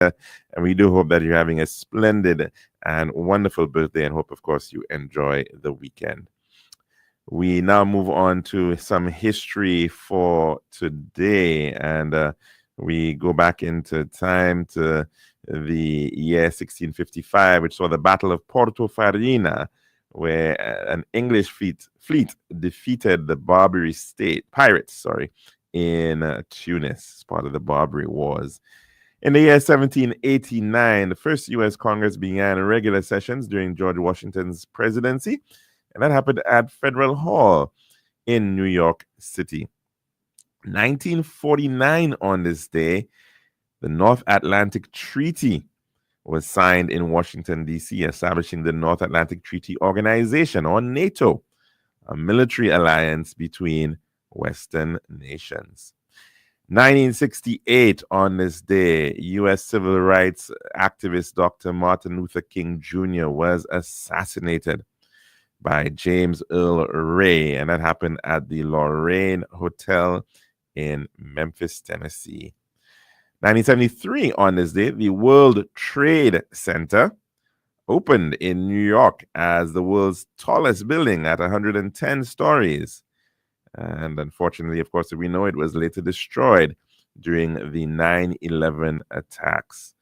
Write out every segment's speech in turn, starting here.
And we do hope that you're having a splendid and wonderful birthday, and hope, of course, you enjoy the weekend. We now move on to some history for today, and we go back into time to the year 1655, which saw the Battle of Porto Farina, where an English fleet defeated the pirates, in Tunis, as part of the Barbary Wars. In the year 1789, the first U.S. Congress began regular sessions during George Washington's presidency, and that happened at Federal Hall in New York City. 1949, on this day, the North Atlantic Treaty was signed in Washington, D.C., establishing the North Atlantic Treaty Organization, or NATO, a military alliance between Western nations. 1968, on this day, U.S. civil rights activist Dr. Martin Luther King Jr. was assassinated by James Earl Ray, and that happened at the Lorraine Hotel in Memphis, Tennessee. 1973, on this day, the World Trade Center opened in New York as the world's tallest building at 110 stories. And unfortunately, of course, we know it was later destroyed during the 9/11 attacks.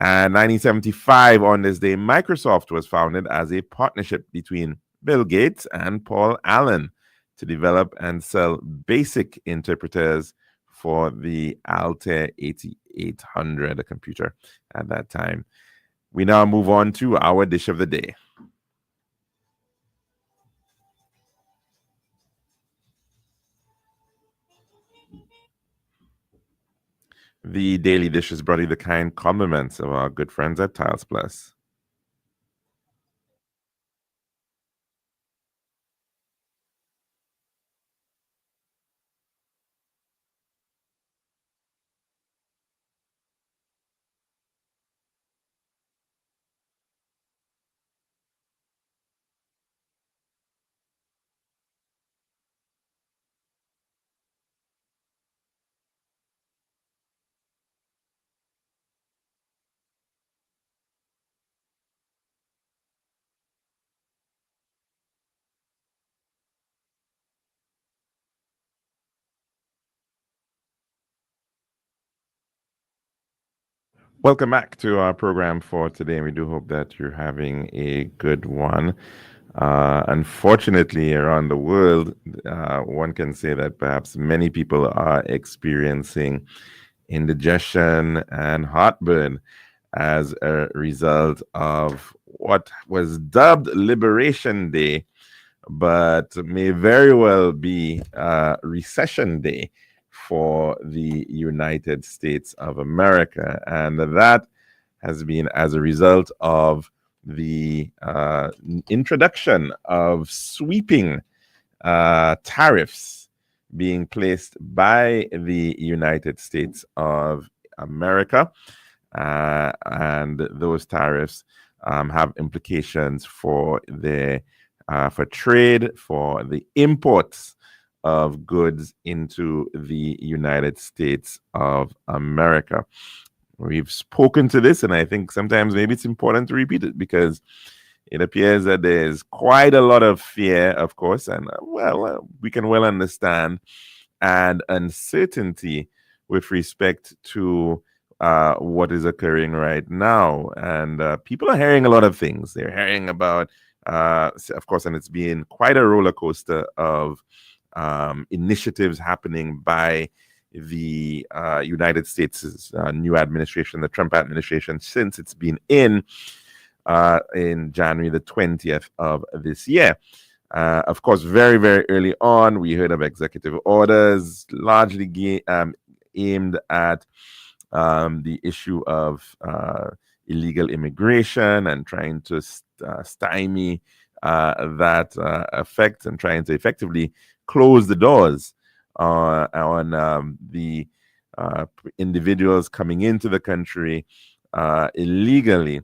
And 1975, on this day, Microsoft was founded as a partnership between Bill Gates and Paul Allen to develop and sell basic interpreters for the Altair 8800, a computer at that time. We now move on to our dish of the day. The daily dish is brought you the kind compliments of our good friends at Tiles Plus. Welcome back to our program for today, and we do hope that you're having a good one. Unfortunately, around the world, one can say that perhaps many people are experiencing indigestion and heartburn as a result of what was dubbed Liberation Day, but may very well be Recession Day for the United States of America. And that has been as a result of the introduction of sweeping tariffs being placed by the United States of America. And those tariffs have implications for for trade, for the imports of goods into the United States of America. We've spoken to this, and I think sometimes maybe it's important to repeat it because it appears that there's quite a lot of fear, of course, and we can well understand, and uncertainty with respect to what is occurring right now. And people are hearing a lot of things. They're hearing about, of course, and it's been quite a roller coaster of initiatives happening by the United States' new administration, the Trump administration, since it's been in January the 20th of this year. Of course, very, very early on, we heard of executive orders largely aimed at the issue of illegal immigration and trying to stymie that effect, and trying to effectively close the doors on the individuals coming into the country illegally,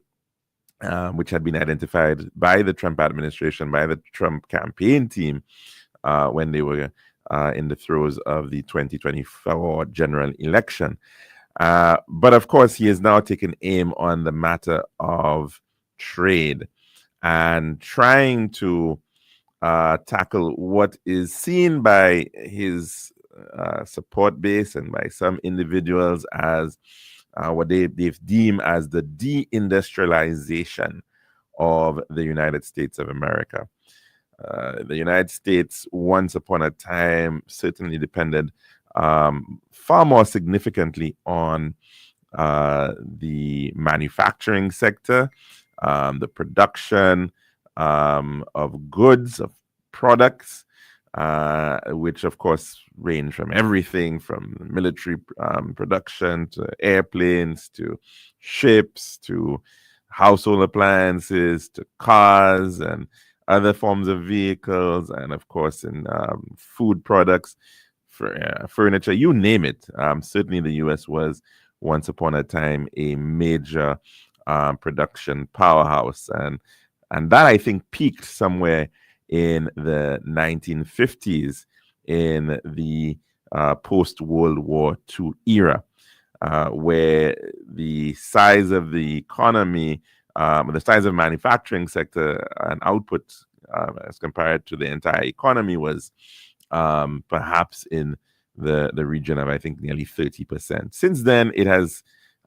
which had been identified by the Trump administration, by the Trump campaign team when they were in the throes of the 2024 general election. But of course, he has now taken aim on the matter of trade and trying to tackle what is seen by his support base and by some individuals as what they've deemed as the deindustrialization of the United States of America. The United States, once upon a time, certainly depended far more significantly on the manufacturing sector, the production of goods, of products, which of course range from everything from military production to airplanes to ships to household appliances to cars and other forms of vehicles, and of course in food products, furniture, you name it. Certainly, the U.S. was once upon a time a major production powerhouse, and that I think peaked somewhere in the 1950s in the post World War II era, where the size of the economy, the size of manufacturing sector and output as compared to the entire economy was perhaps in the region of, I think, nearly 30%. Since then, it has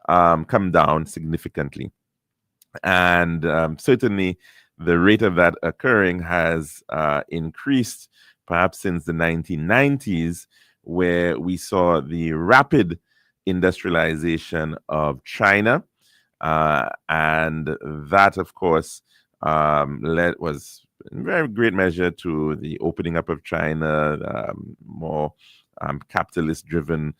come down significantly. And certainly the rate of that occurring has increased perhaps since the 1990s, where we saw the rapid industrialization of China. And that, of course, was in very great measure to the opening up of China, more capitalist-driven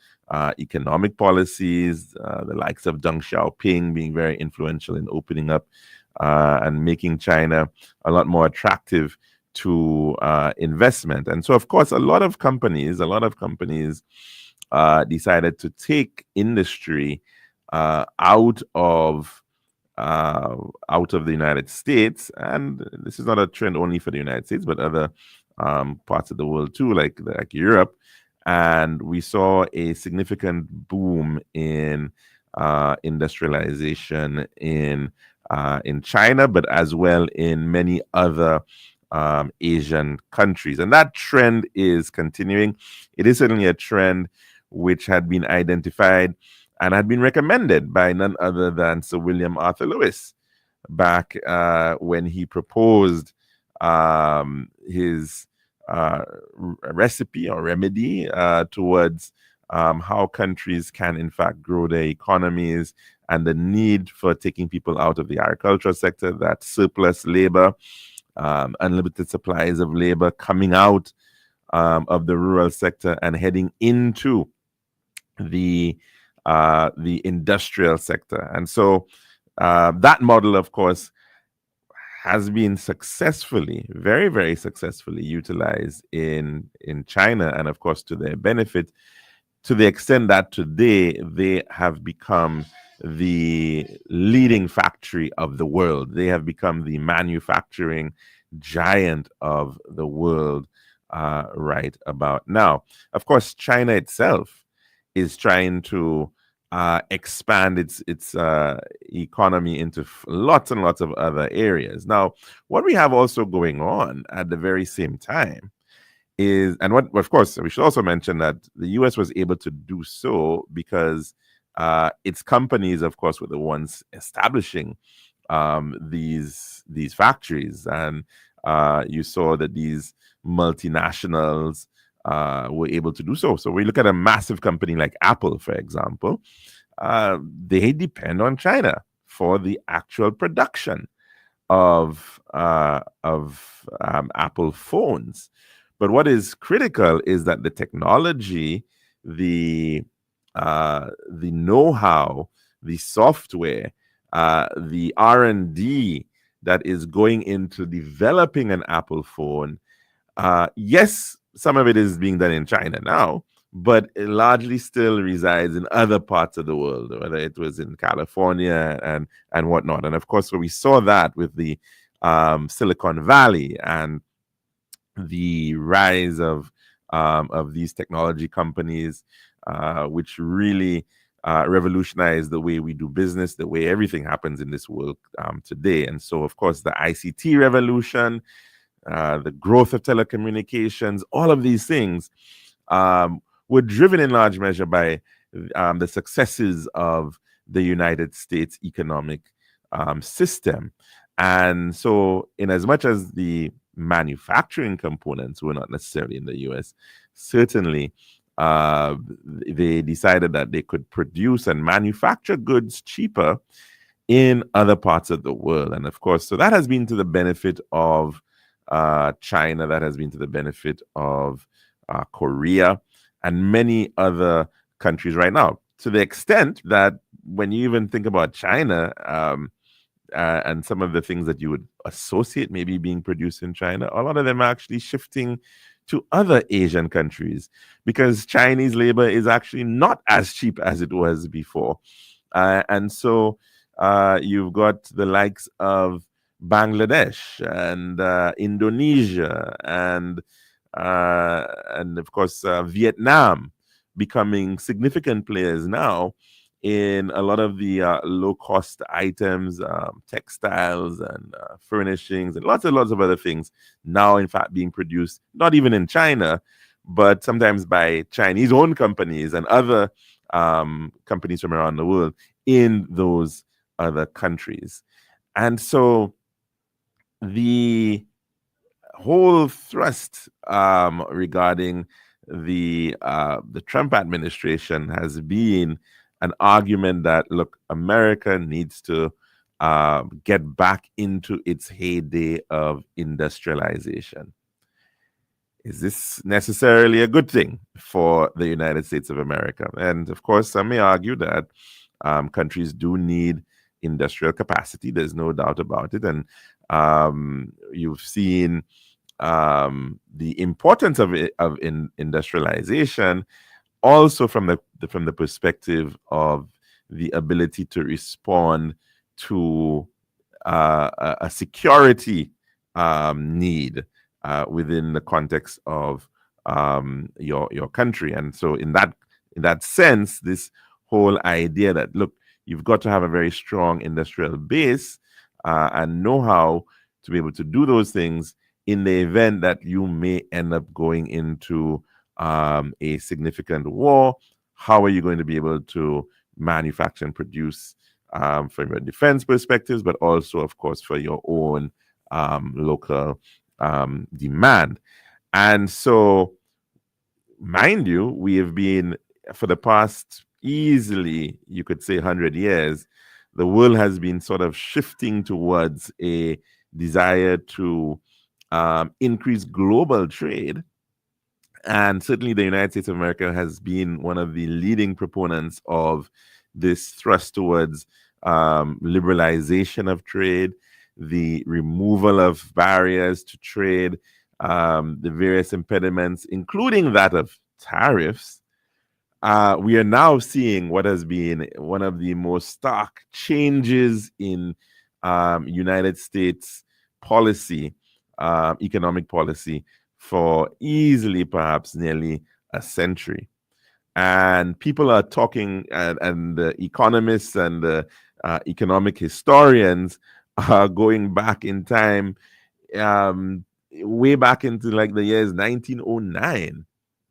economic policies, the likes of Deng Xiaoping being very influential in opening up and making China a lot more attractive to investment. And so, of course, a lot of companies decided to take industry out of the United States, and this is not a trend only for the United States, but other parts of the world too, like Europe. And we saw a significant boom in industrialization in China, but as well in many other Asian countries. And that trend is continuing. It is certainly a trend which had been identified and had been recommended by none other than Sir William Arthur Lewis back when he proposed his recipe or remedy towards how countries can in fact grow their economies, and the need for taking people out of the agricultural sector, that surplus labor, unlimited supplies of labor coming out of the rural sector and heading into the industrial sector. And so that model, of course, has been successfully, very, very successfully utilized in China, and of course to their benefit, to the extent that today they have become the leading factory of the world. They have become the manufacturing giant of the world right about now. Of course, China itself is trying to expand its economy into lots and lots of other areas. Now, what we have also going on at the very same time is, and what of course we should also mention that the U.S. was able to do so because its companies, of course, were the ones establishing these factories, and you saw that these multinationals were able to do so. So we look at a massive company like Apple, for example. They depend on China for the actual production of Apple phones. But what is critical is that the technology, the know-how, the software, the R&D that is going into developing an Apple phone, yes, some of it is being done in China now, but it largely still resides in other parts of the world, whether it was in California and whatnot. And of course, we saw that with the Silicon Valley and the rise of these technology companies, which really revolutionized the way we do business, the way everything happens in this world today. And so, of course, the ICT revolution, the growth of telecommunications, all of these things were driven in large measure by the successes of the United States economic system. And so, in as much as the manufacturing components were not necessarily in the US, certainly they decided that they could produce and manufacture goods cheaper in other parts of the world. And of course, so that has been to the benefit of China, that has been to the benefit of Korea, and many other countries right now. To the extent that when you even think about China, and some of the things that you would associate maybe being produced in China, a lot of them are actually shifting to other Asian countries because Chinese labor is actually not as cheap as it was before. And so you've got the likes of Bangladesh and Indonesia and of course Vietnam becoming significant players now in a lot of the low-cost items, textiles and furnishings, and lots of other things now, in fact, being produced not even in China, but sometimes by Chinese-owned companies and other companies from around the world in those other countries. And so the whole thrust regarding the Trump administration has been an argument that, look, America needs to get back into its heyday of industrialization. Is this necessarily a good thing for the United States of America? And of course, some may argue that countries do need industrial capacity. There's no doubt about it. And you've seen the importance of industrialization also from the perspective of the ability to respond to a security need within the context of your country. And so in that sense, this whole idea that, look, you've got to have a very strong industrial base and know-how to be able to do those things in the event that you may end up going into a significant war. How are you going to be able to manufacture and produce from your defense perspectives, but also, of course, for your own local demand? And so, mind you, we have been, for the past easily, you could say 100 years, the world has been sort of shifting towards a desire to increase global trade. And certainly the United States of America has been one of the leading proponents of this thrust towards liberalization of trade, the removal of barriers to trade, the various impediments, including that of tariffs. We are now seeing what has been one of the most stark changes in United States policy, economic policy, for easily perhaps nearly a century. And people are talking, and the economists and the economic historians are going back in time, way back into like the years 1909,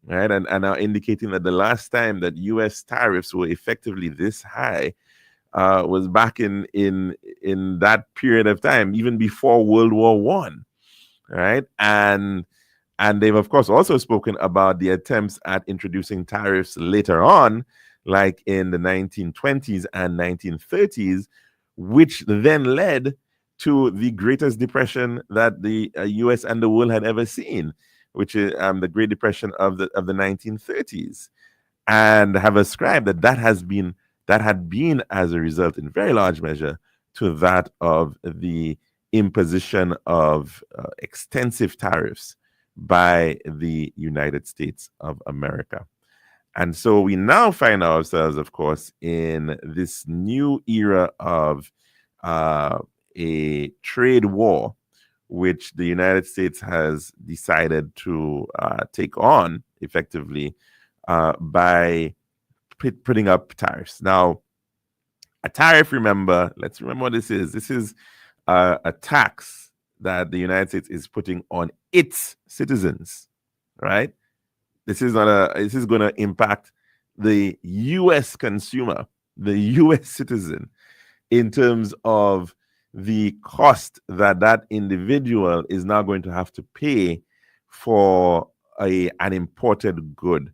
right? And are indicating that the last time that U.S. tariffs were effectively this high was back in that period of time, even before World War I, right? And they've, of course, also spoken about the attempts at introducing tariffs later on, like in the 1920s and 1930s, which then led to the greatest depression that the U.S. and the world had ever seen, which is the Great Depression of the 1930s, and have ascribed that had been as a result, in very large measure, to that of the imposition of extensive tariffs by the United States of America. And so we now find ourselves, of course, in this new era of a trade war, which the United States has decided to take on effectively by putting up tariffs. Now, a tariff, let's remember what this is. This is a tax that the United States is putting on its citizens, right? This is going to impact the US consumer, the US citizen, in terms of the cost that that individual is now going to have to pay for an imported good.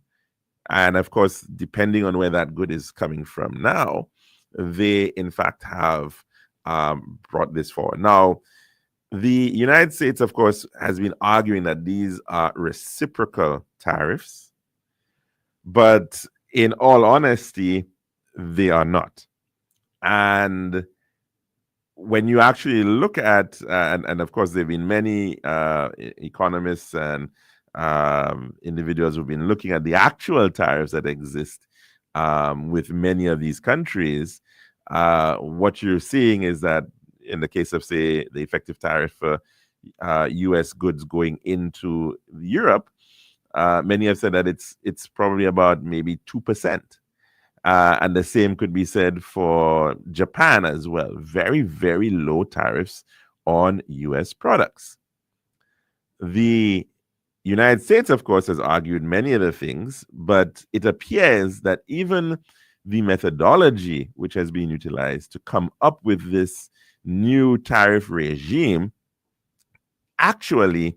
And of course, depending on where that good is coming from now, they in fact have brought this forward. Now, the United States, of course, has been arguing that these are reciprocal tariffs, but in all honesty, they are not. And when you actually look at, and of course, there have been many economists and individuals who've been looking at the actual tariffs that exist with many of these countries, what you're seeing is that in the case of, say, the effective tariff for US goods going into Europe, many have said that it's probably about maybe 2%. And the same could be said for Japan as well. Very, very low tariffs on US products. The United States, of course, has argued many other things, but it appears that even the methodology which has been utilized to come up with this new tariff regime actually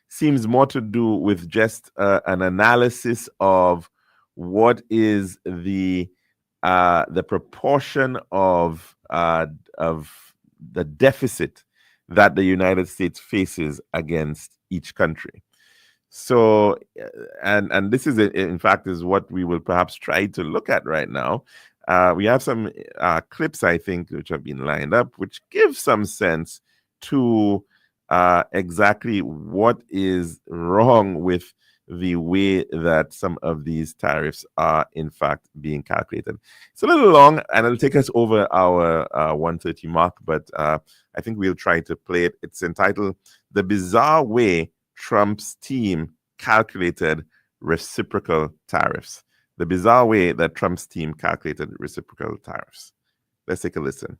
seems more to do with just an analysis of what is the proportion of the deficit that the United States faces against each country. So, and this is in fact is what we will perhaps try to look at right now. We have some clips, I think, which have been lined up, which give some sense to exactly what is wrong with the way that some of these tariffs are in fact being calculated. It's a little long and it'll take us over our 1:30 mark, but I think we'll try to play it. It's entitled "The Bizarre Way Trump's Team Calculated Reciprocal Tariffs." The bizarre way that Trump's team calculated reciprocal tariffs. Let's take a listen.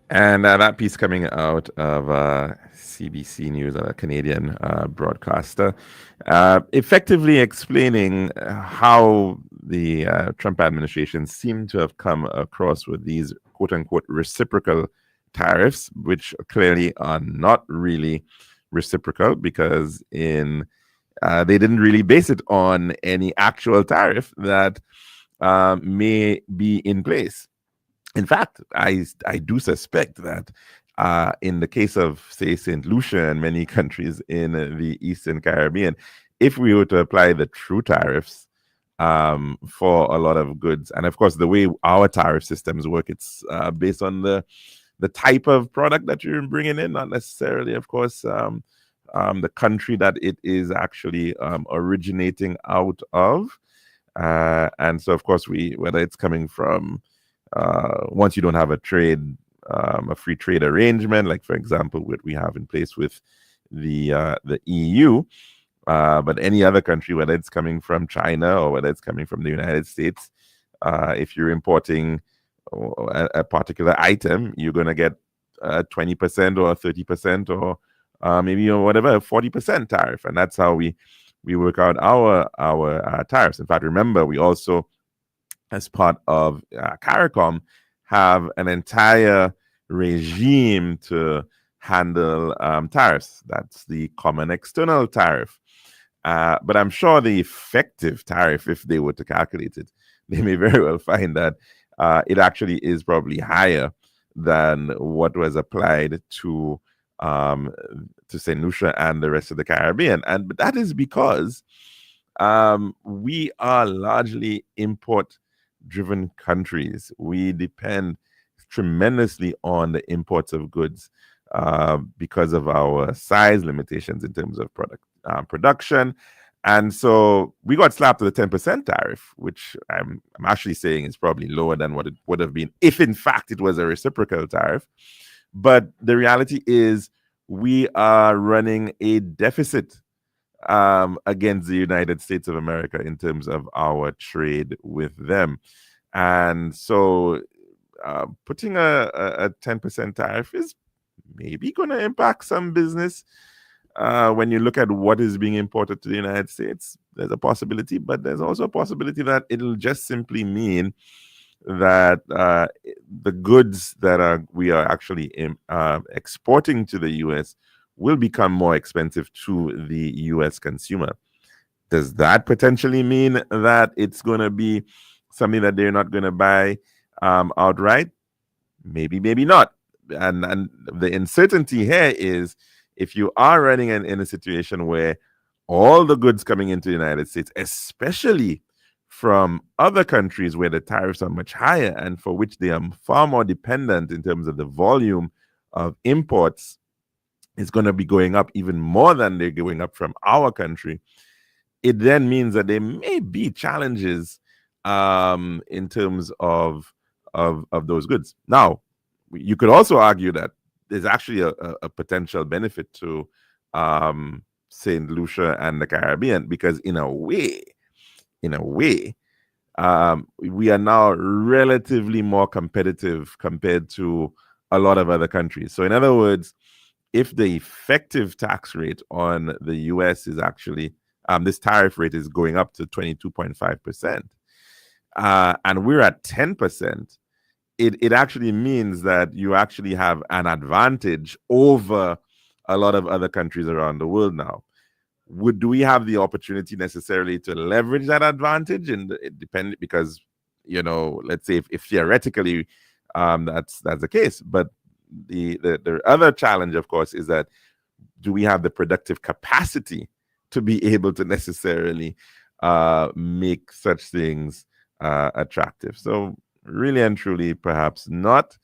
And that piece coming out of CBC News, a Canadian broadcaster, effectively explaining how the Trump administration seemed to have come across with these quote unquote reciprocal tariffs, which clearly are not really reciprocal because they didn't really base it on any actual tariff that may be in place. In fact, I do suspect that in the case of, say, St. Lucia and many countries in the Eastern Caribbean, if we were to apply the true tariffs for a lot of goods, and of course, the way our tariff systems work, it's based on the type of product that you're bringing in, not necessarily, of course, the country that it is actually originating out of. And so, of course, whether it's coming from once you don't have a free trade arrangement, like for example, what we have in place with the EU, but any other country, whether it's coming from China or whether it's coming from the United States, if you're importing a particular item, you're going to get 20% or 30% or maybe or whatever 40% tariff, and that's how we work out our tariffs. In fact, remember, we also, as part of CARICOM, have an entire regime to handle tariffs. That's the common external tariff. But I'm sure the effective tariff, if they were to calculate it, they may very well find that it actually is probably higher than what was applied to St. Lucia and the rest of the Caribbean. But that is because we are largely import-driven countries. We depend tremendously on the imports of goods because of our size limitations in terms of production. And so we got slapped with a 10% tariff, which I'm actually saying is probably lower than what it would have been if, in fact, it was a reciprocal tariff. But the reality is we are running a deficit against the United States of America in terms of our trade with them. And so putting a 10% tariff is maybe going to impact some business. When you look at what is being imported to the United States, there's a possibility, but there's also a possibility that it'll just simply mean that the goods that we are actually exporting to the U.S. will become more expensive to the U.S. consumer. Does that potentially mean that it's going to be something that they're not going to buy outright? Maybe, maybe not. And the uncertainty here is if you are running in a situation where all the goods coming into the United States, especially from other countries where the tariffs are much higher and for which they are far more dependent in terms of the volume of imports, is going to be going up even more than they're going up from our country, it then means that there may be challenges in terms of those goods. Now, you could also argue that there's actually a potential benefit to St. Lucia and the Caribbean because in a way, we are now relatively more competitive compared to a lot of other countries. So in other words, if the effective tax rate on the US is actually, this tariff rate is going up to 22.5%, and we're at 10%, it actually means that you actually have an advantage over a lot of other countries around the world now. Do we have the opportunity necessarily to leverage that advantage? And it depends because, let's say if theoretically that's the case. But the other challenge, of course, is that do we have the productive capacity to be able to necessarily make such things attractive? So really and truly, perhaps not.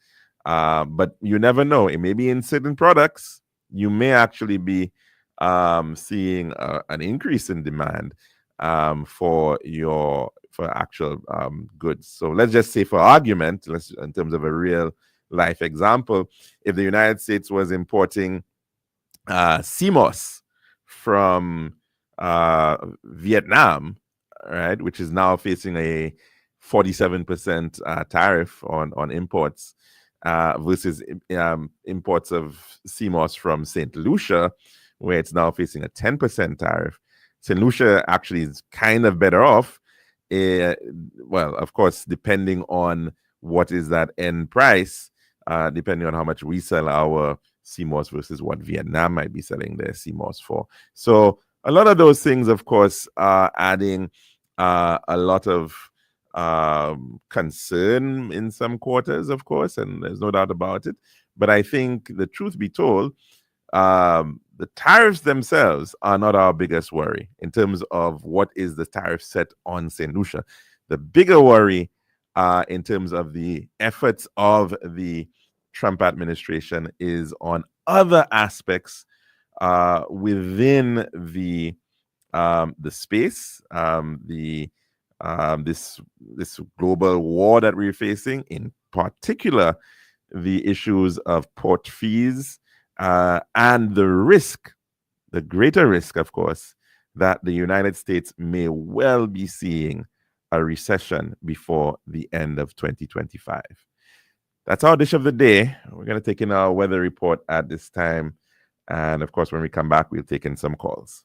But you never know. It may be in certain products, you may actually be seeing an increase in demand for actual goods. So let's just say, for argument, in terms of a real life example, if the United States was importing CMOS from Vietnam, right, which is now facing a 47% tariff on imports, versus imports of CMOS from St. Lucia, where it's now facing a 10% tariff. St. Lucia actually is kind of better off. Uh, well, of course, depending on what is that end price, depending on how much we sell our CMOS versus what Vietnam might be selling their CMOS for. So a lot of those things, of course, are adding a lot of concern in some quarters, of course, and there's no doubt about it. But I think the truth be told, the tariffs themselves are not our biggest worry in terms of what is the tariff set on St. Lucia. The bigger worry in terms of the efforts of the Trump administration is on other aspects within the space, this global war that we're facing, in particular, the issues of port fees and the risk, the greater risk, of course, that the United States may well be seeing a recession before the end of 2025. That's our dish of the day. We're going to take in our weather report at this time. And of course, when we come back, we'll take in some calls.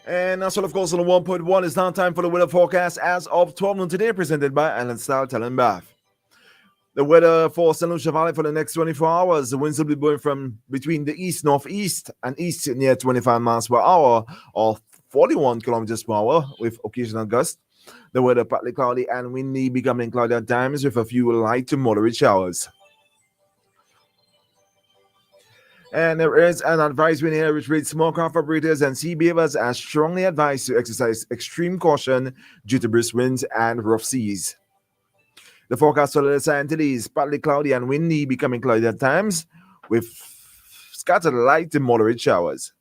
And also, of course, on the 1.1, it's now time for the weather forecast as of 12 noon today, presented by Island Style Talent Bath. The weather for St. Lucia Valley for the next 24 hours, the winds will be blowing from between the east, northeast, and east near 25 miles per hour or 41 kilometers per hour with occasional gusts. The weather partly cloudy and windy, becoming cloudy at times with a few light to moderate showers. And there is an advisory here which reads small craft operators and sea beavers are strongly advised to exercise extreme caution due to brisk winds and rough seas. The forecast for the Science is partly cloudy and windy, becoming cloudy at times, with scattered light to moderate showers.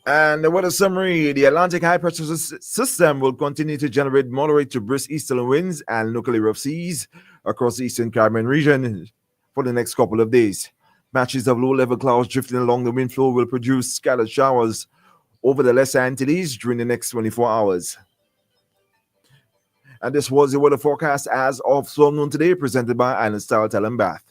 And the weather summary, the Atlantic high pressure system will continue to generate moderate to brisk easterly winds and locally rough seas across the eastern Caribbean region for the next couple of days. Patches of low-level clouds drifting along the wind flow will produce scattered showers over the Lesser Antilles during the next 24 hours. And this was the weather forecast as of 12 noon today, presented by Island Style Talent Bath.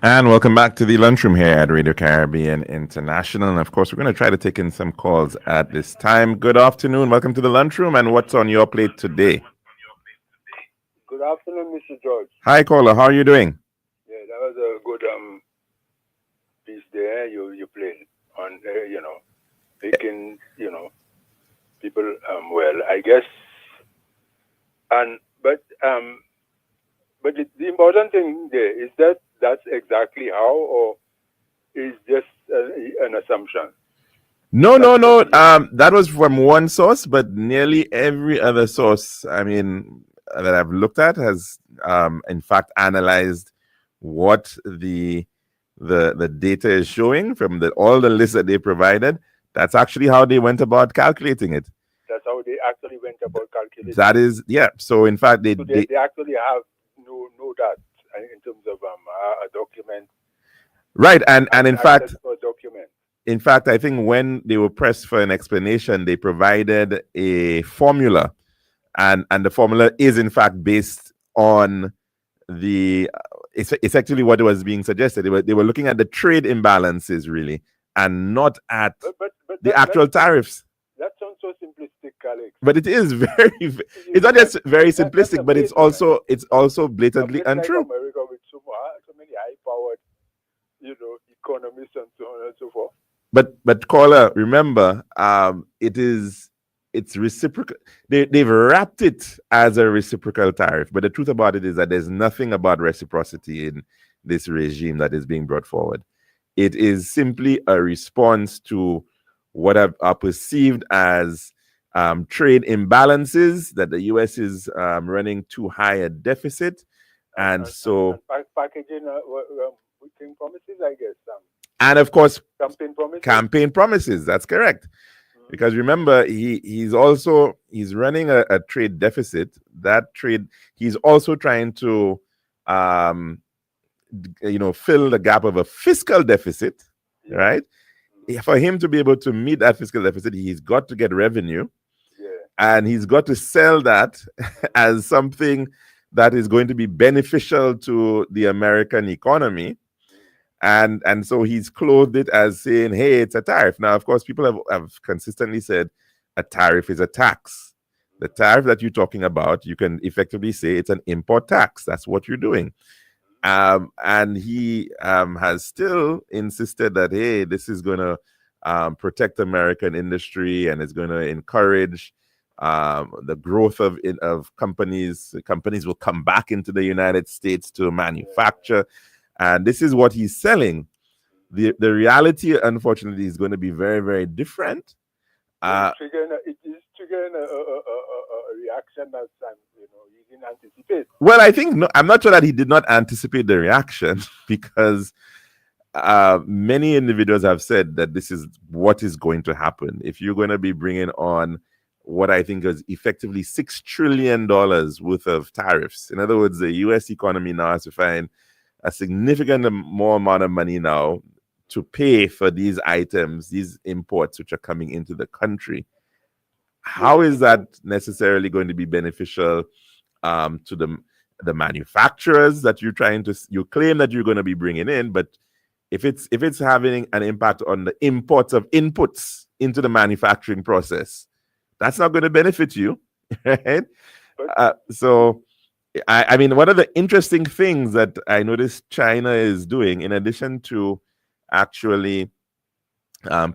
And welcome back to the lunchroom here at Radio Caribbean International. And of course, we're going to try to take in some calls at this time. Good afternoon. Welcome to the lunchroom. And what's on your plate today? Good afternoon, Mr. George. Hi, caller. How are you doing? Yeah, that was a good piece there you played on making people well, I guess. And but the important thing there is that that's exactly how, or is just an assumption. No. That was from one source, but nearly every other source, that I've looked at has, in fact, analyzed what the data is showing from all the lists that they provided. That's actually how they went about calculating it. That's how they actually went about calculating. That is, yeah. So in fact, they actually have know that in terms of a document. Right, and in fact, a document. In fact, I think when they were pressed for an explanation, they provided a formula, and the formula is in fact based on it's actually what was being suggested. They were looking at the trade imbalances really, and not at the actual tariffs. That sounds so simplistic, Alex. But it is it's not just very simplistic, but it's also blatantly untrue. Like America with so many high-powered, economists and so on and so forth. But caller, remember, it's reciprocal. They've wrapped it as a reciprocal tariff, but the truth about it is that there's nothing about reciprocity in this regime that is being brought forward. It is simply a response to what are perceived as trade imbalances, that the U.S. is running too high a deficit, and so packaging promises, I guess. And of course, campaign promises. That's correct. Mm-hmm. Because remember, he's running a trade deficit. That trade, he's also trying to fill the gap of a fiscal deficit, right? For him to be able to meet that fiscal deficit, he's got to get revenue, and he's got to sell that as something that is going to be beneficial to the American economy. And so he's clothed it as saying, hey, it's a tariff. Now, of course, people have consistently said a tariff is a tax. The tariff that you're talking about, you can effectively say it's an import tax. That's what you're doing. And he has still insisted that, hey, this is going to protect American industry, and it's going to encourage the growth of companies. Companies will come back into the United States to manufacture. And this is what he's selling. The reality, unfortunately, is going to be very, very different. It is triggering a reaction that he didn't anticipate. Well, I'm not sure that he did not anticipate the reaction, because many individuals have said that this is what is going to happen. If you're going to be bringing on what I think is effectively $6 trillion worth of tariffs, in other words, the U.S. economy now has to find a significant more amount of money now to pay for these items, these imports which are coming into the country. How is that necessarily going to be beneficial to the manufacturers that you claim that you're going to be bringing in? But if it's having an impact on the imports of inputs into the manufacturing process, that's not going to benefit you, right? So one of the interesting things that I noticed China is doing, in addition to actually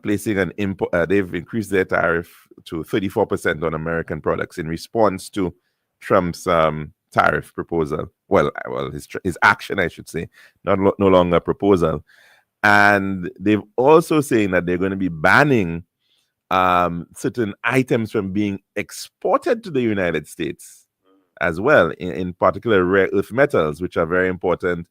placing an import, they've increased their tariff to 34% on American products in response to Trump's tariff proposal. Well, his action, I should say, no longer a proposal. And they've also saying that they're going to be banning certain items from being exported to the United States as well, in particular rare earth metals, which are very important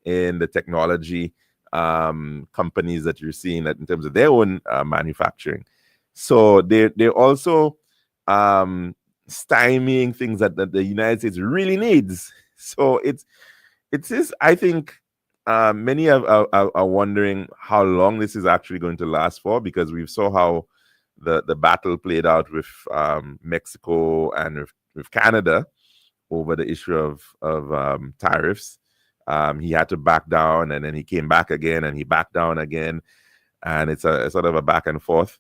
in the technology companies that you're seeing that in terms of their own manufacturing. So they're also stymieing things that the United States really needs. So it's I think many are wondering how long this is actually going to last for, because we saw how the battle played out with Mexico and with Canada over the issue of tariffs. He had to back down, and then he came back again, and he backed down again, and it's a sort of a back and forth.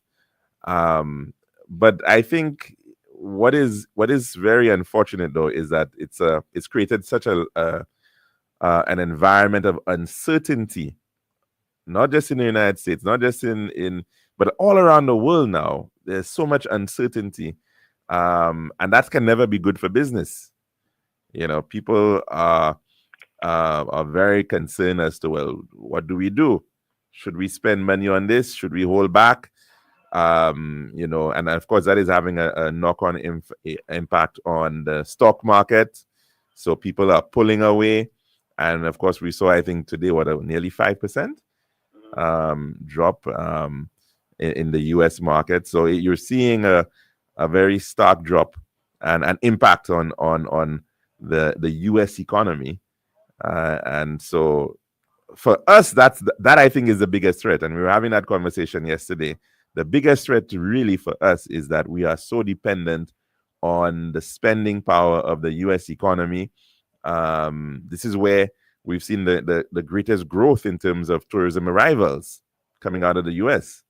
But I think what is very unfortunate though is that it's created such an environment of uncertainty, not just in the United States, not just in but all around the world now. There's so much uncertainty, and that can never be good for business. People are very concerned as to, well, what do we do? Should we spend money on this? Should we hold back? And of course that is having a knock-on impact on the stock market. So people are pulling away, and of course we saw, I think today, nearly 5% drop in the U.S. market. So you're seeing a very stark drop and an impact on the U.S. economy, and so for us, that I think is the biggest threat. And we were having that conversation yesterday. The biggest threat really for us is that we are so dependent on the spending power of the U.S. economy. This is where we've seen the greatest growth in terms of tourism arrivals coming out of the U.S.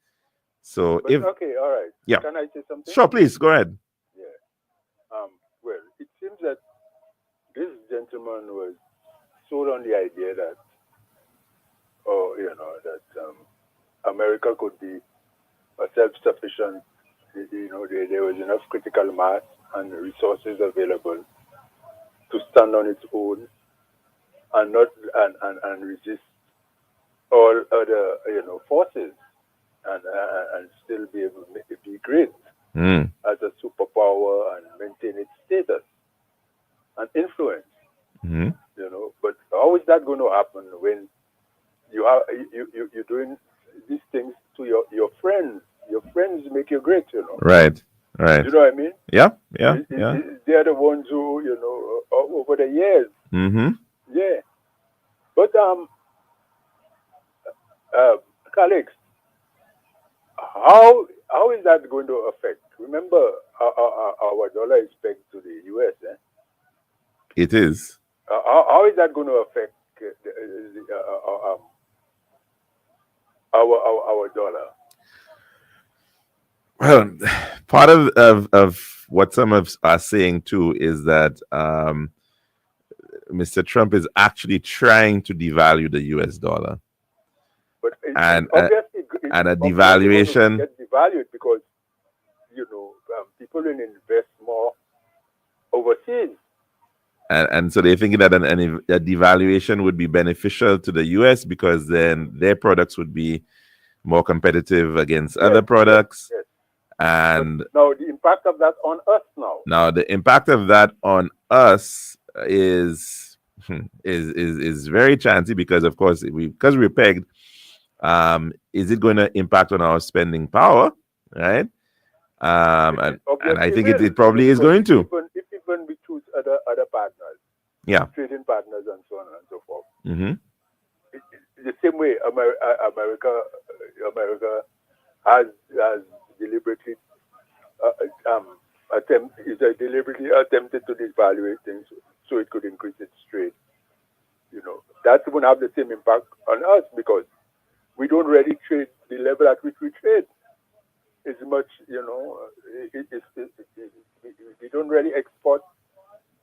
So okay, all right. Yeah. Can I say something? Sure, please go ahead. Yeah. Well, it seems that this gentleman was sold on the idea that, America could be a self-sufficient. There was enough critical mass and resources available to stand on its own and not and resist all other forces and still be able to be great as a superpower and maintain its status and influence. But how is that going to happen when you're doing these things to your friends? Your friends make you great, Right. You know what I mean? Yeah. They're the ones who, over the years. Yeah. But Calix, how is that going to affect? Remember, our dollar is pegged to the US. It is. How is that going to affect our dollar? Well, part of what some of us are saying too is that Mr. Trump is actually trying to devalue the US dollar. But and obviously, a devaluation get devalued because people will invest more overseas. And so they're thinking that a devaluation would be beneficial to the US because then their products would be more competitive against other products. Yes. And but now the impact of that on us now the impact of that on us is very chancy because of course because we're pegged. Is it going to impact on our spending power, right? And I think it probably is going to. If even we choose other partners, trading partners and so on and so forth. The same way America has deliberately deliberately attempted to devalue things so it could increase its trade. That won't have the same impact on us because we don't really trade the level at which we trade. It's much, we don't really export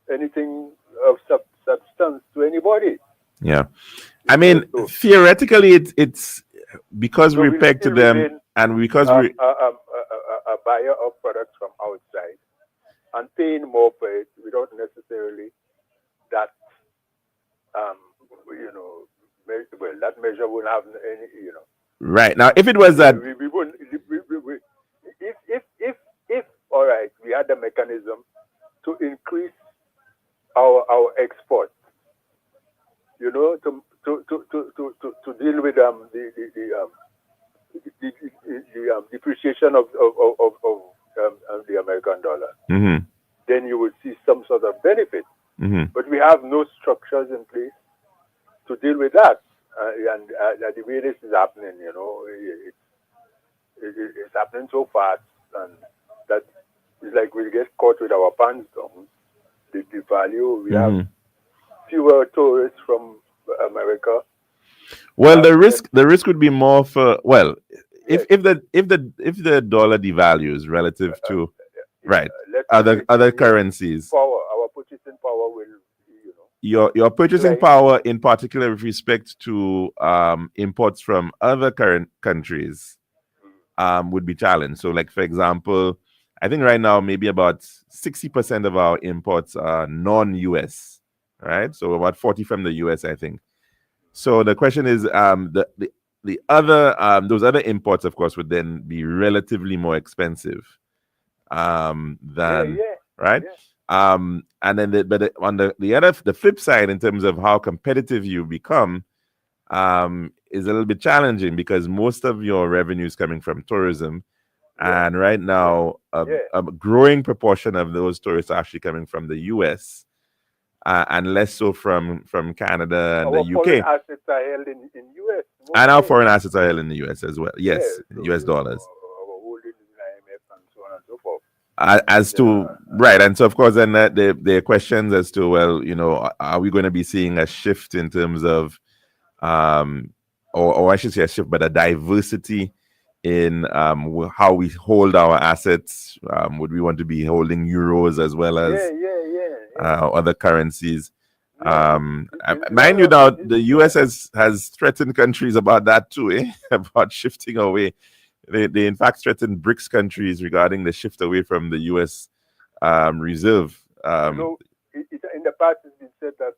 anything of substance to anybody. Yeah. I mean, theoretically, it's because we're pegged to them and because we're a buyer of products from outside and paying more for it without necessarily that, that measure won't have any, Right. Now, if it was that... We wouldn't... If, all right, we had a mechanism to increase our export, to deal with the depreciation of the American dollar, then you would see some sort of benefit. But we have no structures in place to deal with that. And the way this is happening, it's happening so fast, and that it's like we'll get caught with our pants down. The value, we have fewer tourists from America. Well, the risk would be more for, well, Yes. if the dollar devalues relative to right Let's other currencies, our purchasing power will, you know, your purchasing decline. power, in particular with respect to imports from other current countries, would be challenged. So, like for example, I think right now maybe about 60% of our imports are non-US, right? So about 40 from the US, I think. So the question is, the other those other imports, of course, would then be relatively more expensive than Yeah. right. Yeah. And then on the flip side, in terms of how competitive you become, is a little bit challenging because most of your revenue is coming from tourism, Yeah. and right now a growing proportion of those tourists are actually coming from the US. And less so from Canada and Our the foreign UK. assets are held in US. And our Mostly. foreign assets are held in the US as well. Yeah. Yes, So, US dollars. our holdings in IMF and so on and so forth. As to right, and so of course, then there are questions as to, well, are we going to be seeing a shift in terms of, or I should say a shift, but a diversity in how we hold our assets? Would we want to be holding euros as well as other currencies? Mind you, now the US has threatened countries about that too, about shifting away. They in fact threatened BRICS countries regarding the shift away from the US reserve. In the past, it's been said that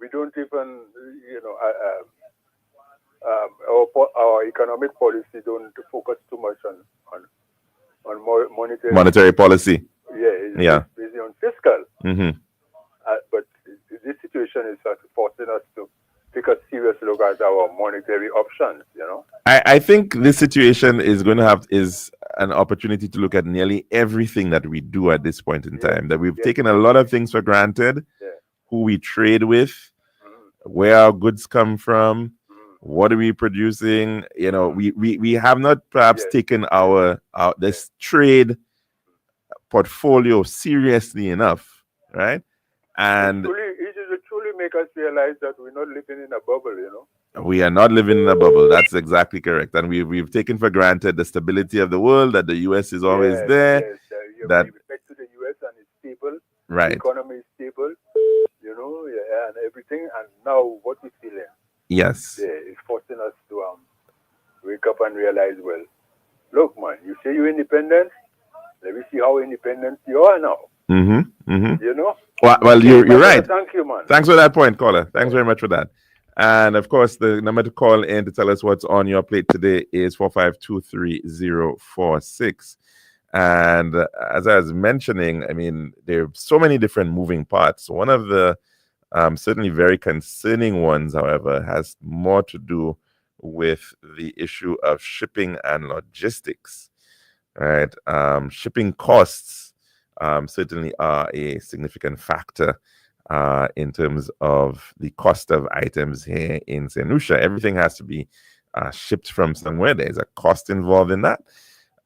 we don't even, our economic policy don't focus too much on monetary policy. Yeah, it's busy on fiscal. Mm-hmm. But this situation is forcing us to take a serious look at our monetary options. I think this situation is an opportunity to look at nearly everything that we do at this point in time. That we've taken a lot of things for granted. Who we trade with, where our goods come from, what are we producing? We have not perhaps taken our this trade portfolio seriously enough, right? And it should truly make us realize that we're not living in a bubble. We are not living in a bubble. That's exactly correct. And we've taken for granted the stability of the world, that the US is always there. Yes, that with respect to the US, and it's stable. Right. The economy is stable, and everything. And now what we're feeling, yes, it's forcing us to wake up and realize, well, look, man, you say you're independent. Let me see how independent you are now. Mm-hmm. Mm-hmm. Well, you're right. Thank you, man. Thanks for that point, caller. Thanks very much for that. And of course, the number to call in to tell us what's on your plate today is 4523046. And as I was mentioning, I mean, there are so many different moving parts. One of the certainly very concerning ones, however, has more to do with the issue of shipping and logistics. Right? Shipping costs certainly are a significant factor in terms of the cost of items here in St. Lucia. Everything has to be shipped from somewhere. There's a cost involved in that.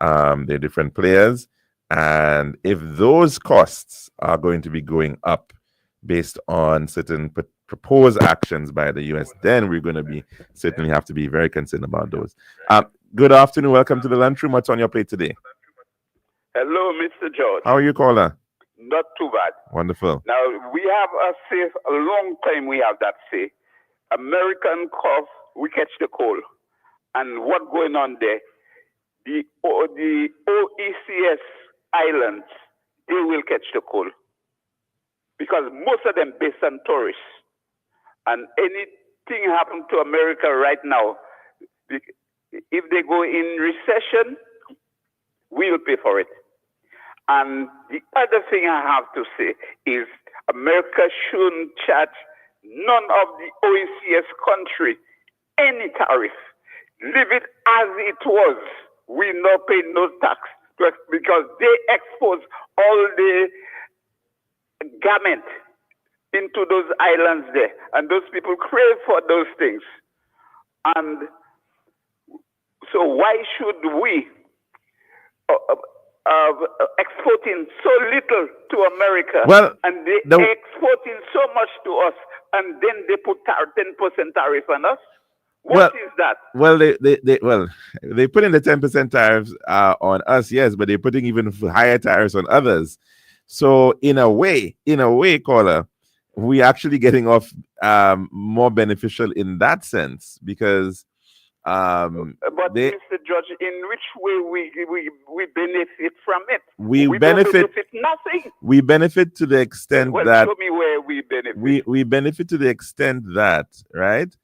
There are different players. And if those costs are going to be going up based on certain proposed actions by the US, then we're going to certainly have to be very concerned about those. Good afternoon. Welcome to the lunchroom. What's on your plate today? Hello, Mr. George. How are you, caller? Not too bad. Wonderful. Now, we have a long time we have that say. American cough, we catch the cold. And what going on there? The OECS islands, they will catch the cold. Because most of them based on tourists. And anything happen to America right now, if they go in recession, we'll pay for it. And the other thing I have to say is America shouldn't charge none of the OECS country any tariff. Leave it as it was. We not pay no tax because they expose all the garment into those islands there. And those people crave for those things. And so why should we exporting so little to America, Well, and they the- exporting so much to us, and then they put 10% tariff on us? Well- What is that? Well, they put in the 10% tariffs on us, yes, but they're putting even higher tariffs on others. So in a way, caller, we actually getting off more beneficial in that sense because But they Mr. Judge, in which way we benefit from it? we don't benefit nothing. we benefit to the extent Well, that show me where we benefit. we benefit to the extent that, right,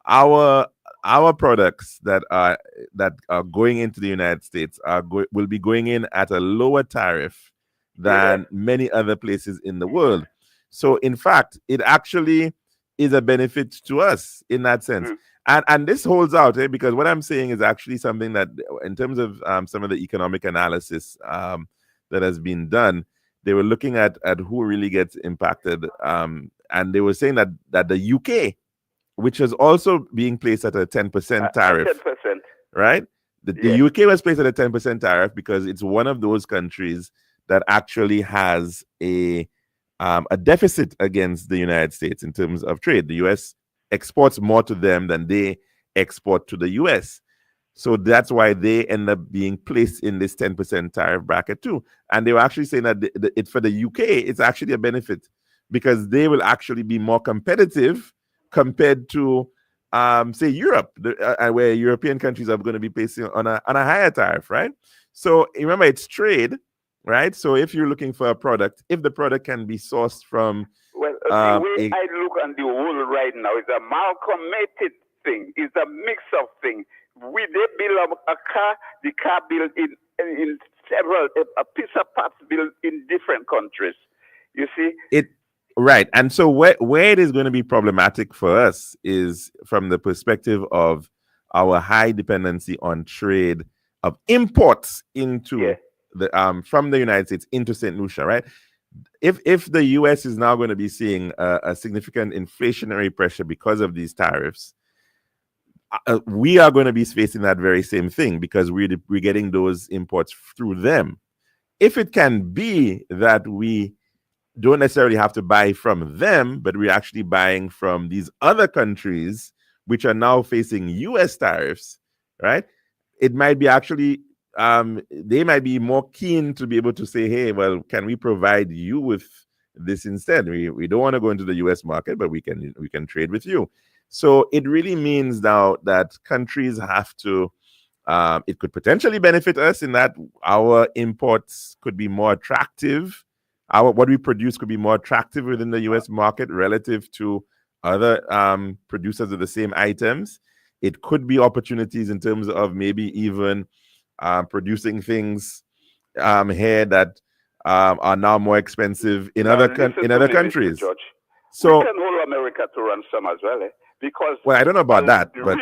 our products that are going into the United States will be going in at a lower tariff than many other places in the world. So in fact, it actually is a benefit to us in that sense. And this holds out, because what I'm saying is actually something that, in terms of some of the economic analysis that has been done, they were looking at who really gets impacted, and they were saying that the UK, which is also being placed at a 10% tariff, 10%. right? The UK was placed at a 10% tariff because it's one of those countries that actually has a deficit against the United States in terms of trade. The US exports more to them than they export to the US. So that's why they end up being placed in this 10% tariff bracket too. And they were actually saying that for the UK, it's actually a benefit because they will actually be more competitive compared to, say, Europe, where European countries are going to be placing on a higher tariff, right? So remember, it's trade, right? So if you're looking for a product, if the product can be sourced from... Well, the way I look on the world right now is a amalgamated thing. It's a mix of things. They build a car, the car built in several, a piece of parts built in different countries. You see? Right. And so where it is going to be problematic for us is from the perspective of our high dependency on trade of imports into from the United States into St. Lucia, right? If the US is now going to be seeing a significant inflationary pressure because of these tariffs, we are going to be facing that very same thing because we're getting those imports through them. If it can be that we don't necessarily have to buy from them, but we're actually buying from these other countries which are now facing US tariffs, right? It might be actually, they might be more keen to be able to say, hey, well, can we provide you with this instead? We don't want to go into the US market, but we can trade with you. So it really means now that countries have to, it could potentially benefit us in that our imports could be more attractive. What we produce could be more attractive within the US market relative to other producers of the same items. It could be opportunities in terms of maybe even producing things here that are now more expensive in other countries. George. So we can hold America to ransom as well, because I don't know about that, but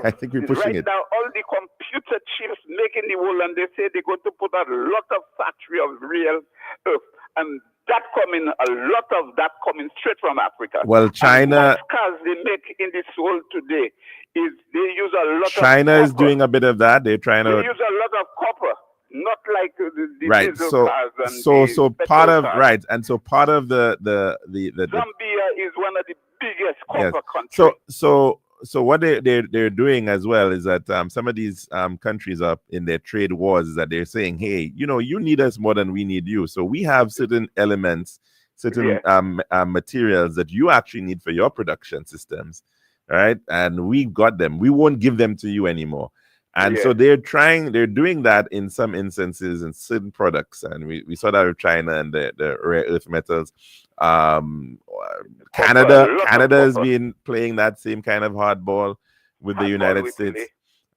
I think we're pushing right it. now, all the computer chips making the world, and they say they're going to put a lot of factory of real earth, and that a lot of that coming straight from Africa. Well, China, and cars they make in this world today is they use a lot. China of is doing a bit of that. They're trying to use a lot of copper, not like the right. diesel cars and So part of cars. right, and so part of the Zambia is one of the biggest copper countries. So what they're doing as well is that some of these countries are in their trade wars, is that they're saying, hey, you need us more than we need you. So we have certain elements, certain materials that you actually need for your production systems, right? And we've got them. We won't give them to you anymore. And so they're doing that in some instances in certain products. And we saw that with China and the rare earth metals. Canada has been playing that same kind of hardball with the United States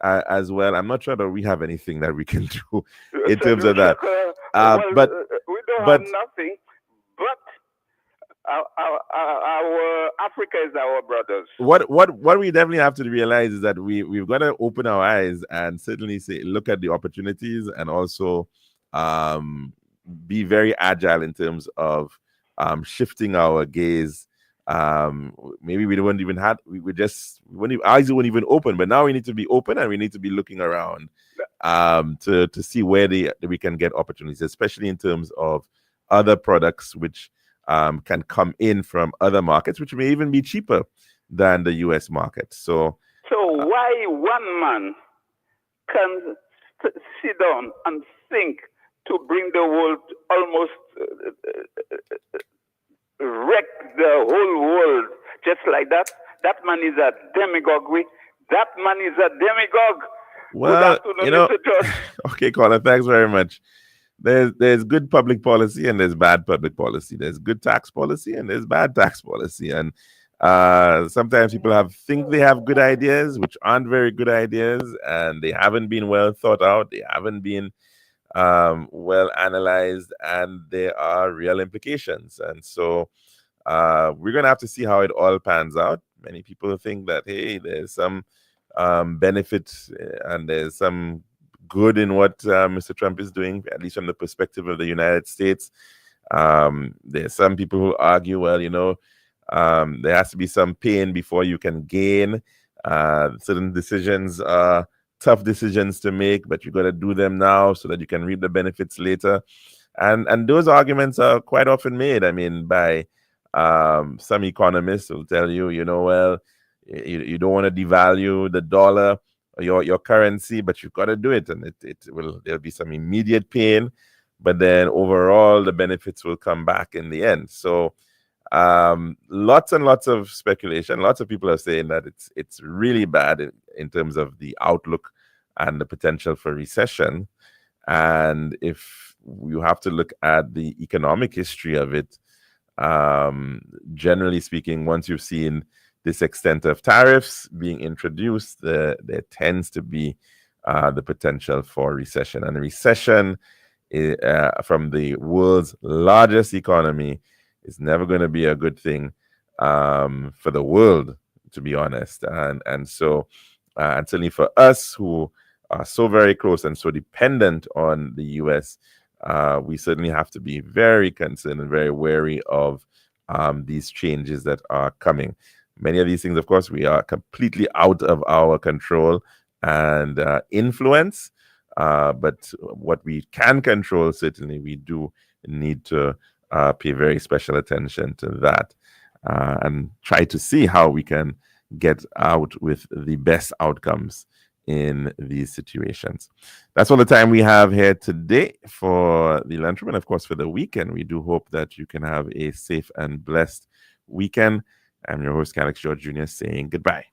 as well. I'm not sure that we have anything that we can do in terms of that. But we don't have nothing. But our Africa is our brothers. What we definitely have to realize is that we've got to open our eyes and certainly look at the opportunities, and also be very agile in terms of shifting our gaze Maybe we wouldn't even had we just we wouldn't, eyes wouldn't even open. But now we need to be open and we need to be looking around to see where we can get opportunities, especially in terms of other products which can come in from other markets, which may even be cheaper than the U.S. market. So why one man can sit down and think to bring the world almost wreck the whole world just like that? That man is a demagogue. That man is a demagogue. well, Good afternoon, Mr. George. Okay, Colin, thanks very much. There's good public policy and there's bad public policy. There's good tax policy and there's bad tax policy. And sometimes people think they have good ideas, which aren't very good ideas, and they haven't been well thought out. They haven't been well analyzed, and there are real implications. And so we're going to have to see how it all pans out. Many people think that, hey, there's some benefit and there's some good in what Mr. Trump is doing, at least from the perspective of the United States. There's some people who argue, well, there has to be some pain before you can gain. Certain decisions are tough decisions to make, but you got to do them now so that you can reap the benefits later. And those arguments are quite often made, I mean, by some economists who tell you, well, you don't want to devalue the dollar or your currency, but you've got to do it. And there'll be some immediate pain, but then overall the benefits will come back in the end. So lots and lots of speculation. Lots of people are saying that it's really bad in terms of the outlook and the potential for recession. And if you have to look at the economic history of it, generally speaking, once you've seen this extent of tariffs being introduced, there tends to be the potential for recession. And a recession from the world's largest economy is never going to be a good thing for the world, to be honest. And so, and certainly for us who are so very close and so dependent on the U.S., we certainly have to be very concerned and very wary of these changes that are coming. Many of these things, of course, we are completely out of our control and influence. But what we can control, certainly, we do need to pay very special attention to that and try to see how we can get out with the best outcomes in these situations. That's all the time we have here today for the lunchroom and, of course, for the weekend. We do hope that you can have a safe and blessed weekend. I'm your host, Alex George Jr., saying goodbye.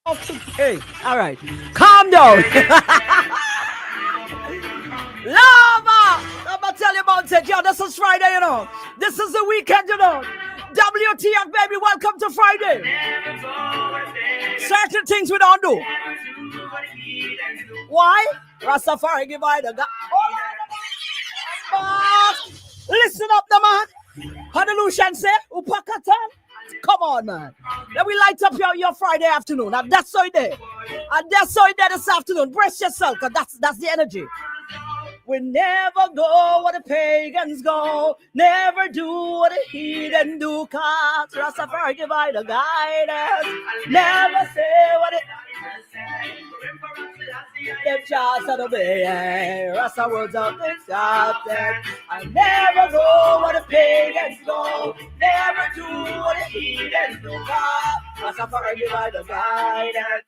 Hey, all right. Calm down. Lava! I'm gonna tell you about it. Yo, this is Friday, you know. This is the weekend, you know. WTF, baby, welcome to Friday. Certain things we don't do. Why? Rastafari give I the God. Listen up, the man. How the Lucian say? Upakatan. Come on, man. Let me light up your Friday afternoon. And that's so it there. And that's so it there this afternoon. Brace yourself, because that's the energy. We never go where the pagans go. Never do what the heathen do. Cause Rastafari give I the guidance. Never say what it... Them shots of the way, Rasta words of the chapter. I never go where the pagans go. Never do what the heathens do. Rastafari give I the guidance.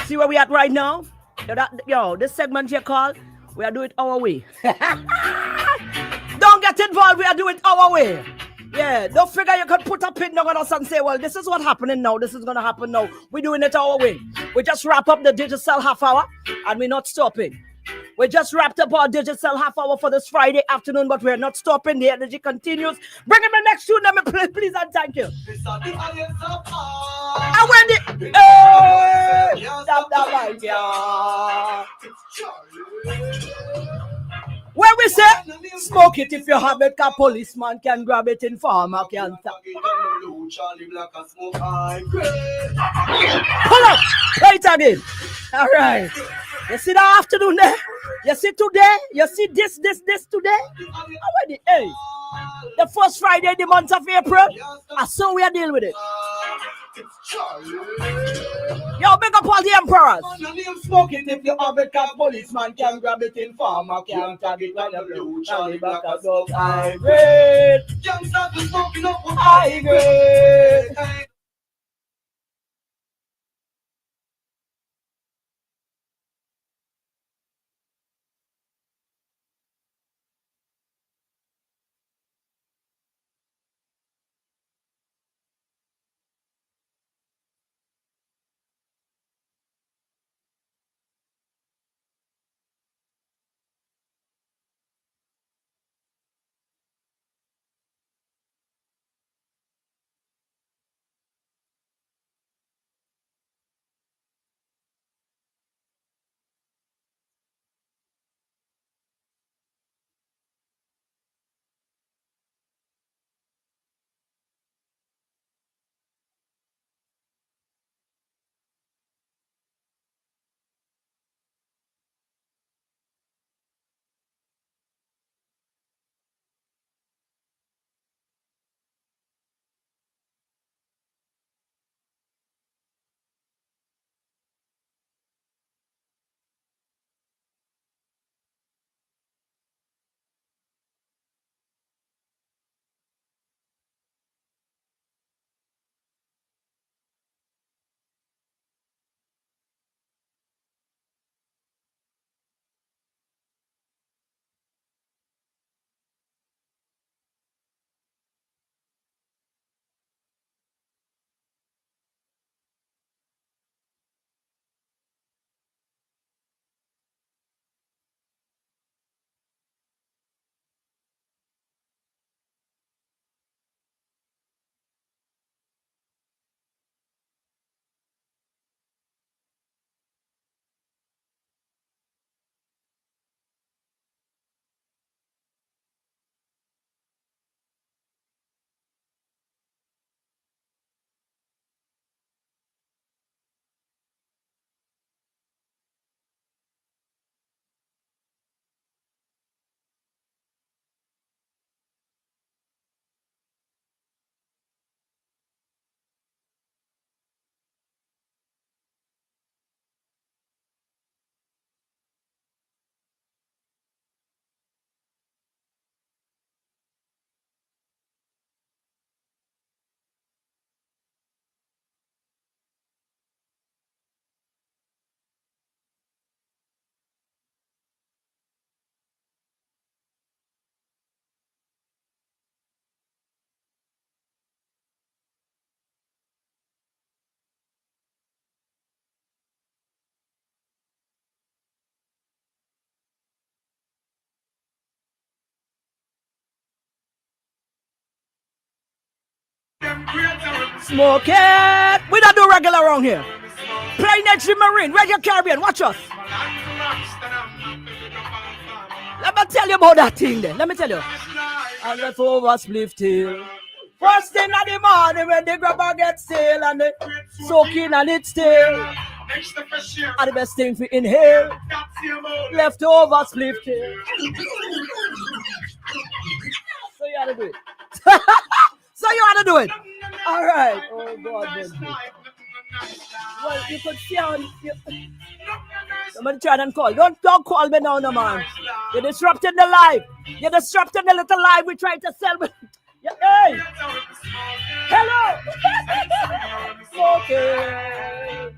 See where we at right now? Yo, this segment here called We Are Do It Our Way. Don't get involved, we are doing it our way. Yeah, don't figure you can put a pin on us and say, well, this is what's happening now. This is going to happen now. We're doing it our way. We just wrap up the digital half hour and we're not stopping. We just wrapped up our digital half hour for this Friday afternoon, but we're not stopping. The energy continues. Bring in the next tune, let me play, please and thank you. I went it. Where we say, smoke it if you have it, a policeman can grab it, informer can tap. Hold up, play it again. All right. You see the afternoon there? You see today? You see this today? Already, hey. The first Friday, the month of April. I saw we are dealing with it. Yo, big up all the emperors. Smoke it if you have it, a policeman can grab it, informer can tag it when the blue Charlie back as up. High grade. High grade. Smoke it. We don't do regular around here. Play Nature Marine, Reggae Caribbean. Watch us. Let me tell you about that thing then. Let me tell you. And left over spliff tail. First thing in the morning when the grabber gets stale and they soaking and it's still. And the best thing for inhale. Leftover spliff tail. So you ought to do it. So you ought to do it. All right. Oh God. Well, you could see how somebody tried and call. Don't call me now, no man. You're disrupting the life. You're disrupting the little life we trying to sell. Yeah, hey. Hello. Okay.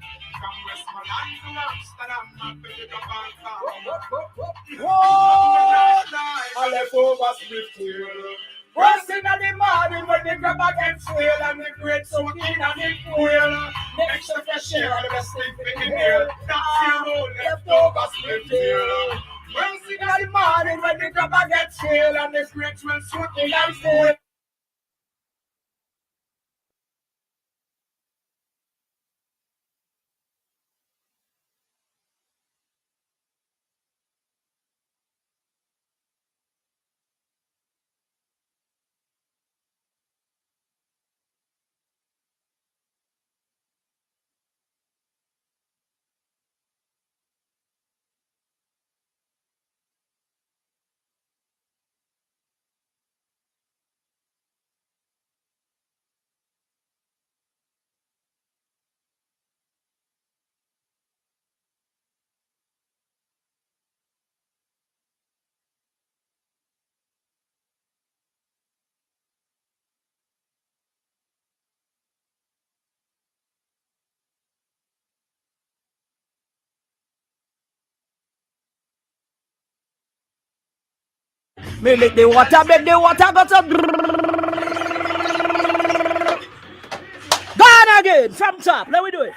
I left over spliff. First thing in the morning when the grabber gets squeal and the great soaking and the quail. Next to fresh air, the best thing for inhale. Left over spliff tail. First thing in the morning when the grabber gets squeal and the great well soaking and quail. Me make the water go to gone again from top. Let me do it.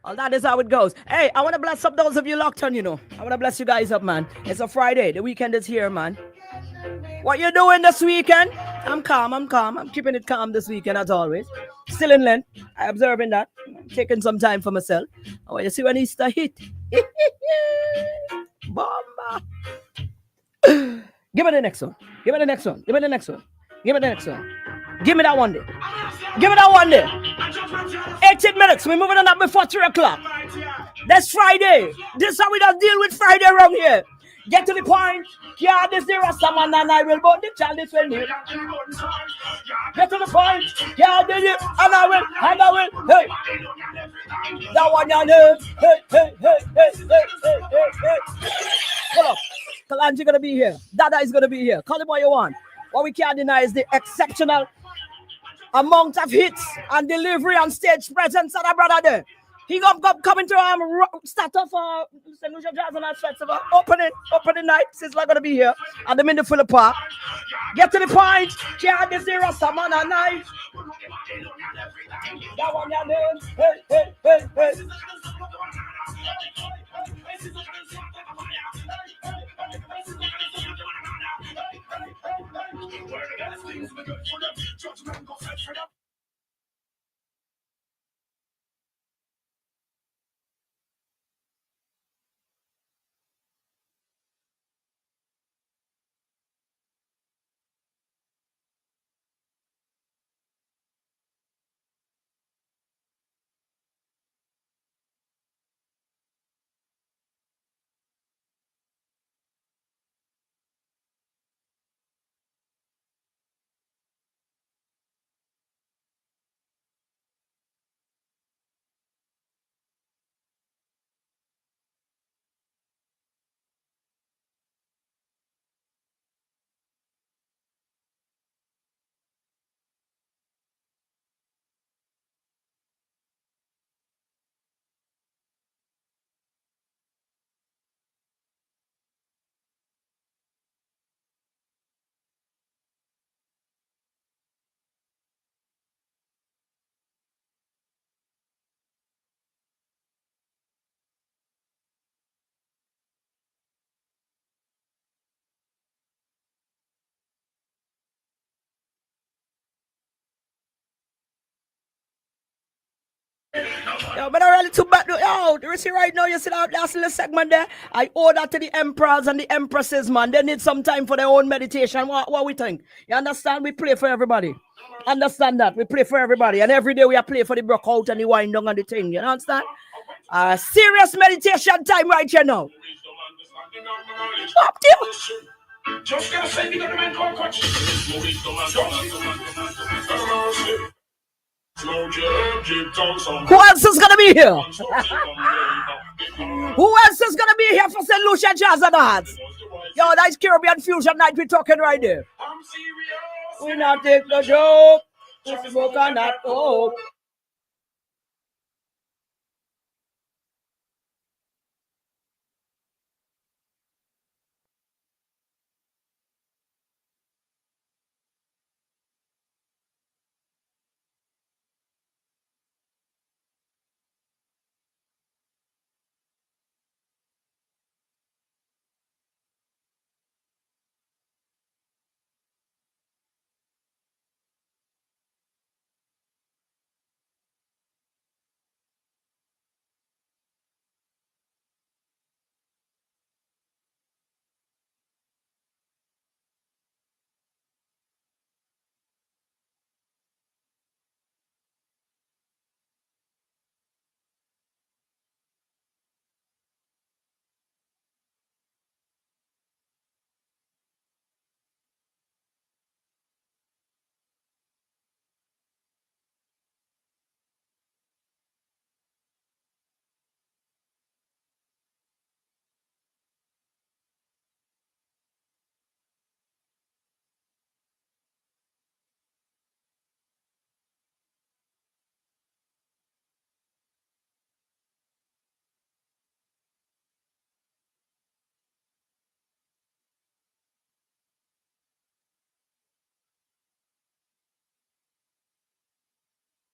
All that is how it goes. Hey, I want to bless up those of you locked on, you know. I want to bless you guys up, man. It's a Friday. The weekend is here, man. What you doing this weekend? I'm calm. I'm keeping it calm this weekend as always. Still in Lent. I'm observing that. I'm taking some time for myself. Oh, you see when Easter hit? Bomba. Give me the next one. Give me the next one. Give me the next one. Give me the next one. Give me that one there. Give me that one there. 18 minutes. We're moving on up before 3 o'clock. That's Friday. This is how we don't deal with Friday around here. Get to the point. Yeah, this is the Rasta man and I will burn the child defend you. Get to the point. Yeah, this is and I will. Hey. That one you know. Hey. Hold up. Kalanji gonna be here. Dada is gonna be here. Call him what you want. What we can't deny is the exceptional amount of hits and delivery and stage presence of that brother there. He coming to start off St. Lucia Jazz and Arts Festival. Opening night. Since we're gonna be here at the Minderfiller Park. Get to the point. Can't this zero summon a night. That one your name. Hey. Yo, but I really too bad. Yo, you see right now, you see that last little segment there? I owe that to the emperors and the empresses, man. They need some time for their own meditation. What we think? You understand? We play for everybody. Understand that? We play for everybody. And every day we are play for the broke out and the wind down and the thing. You understand? Serious meditation time right here now. Up there. Just gonna say we got the man called Coach. Who else is gonna be here? Who else is gonna be here for St. Lucia Jazz and Arts? Yo, that's Caribbean Fusion night we're talking right there. We not take the joke. We smoke and not hope.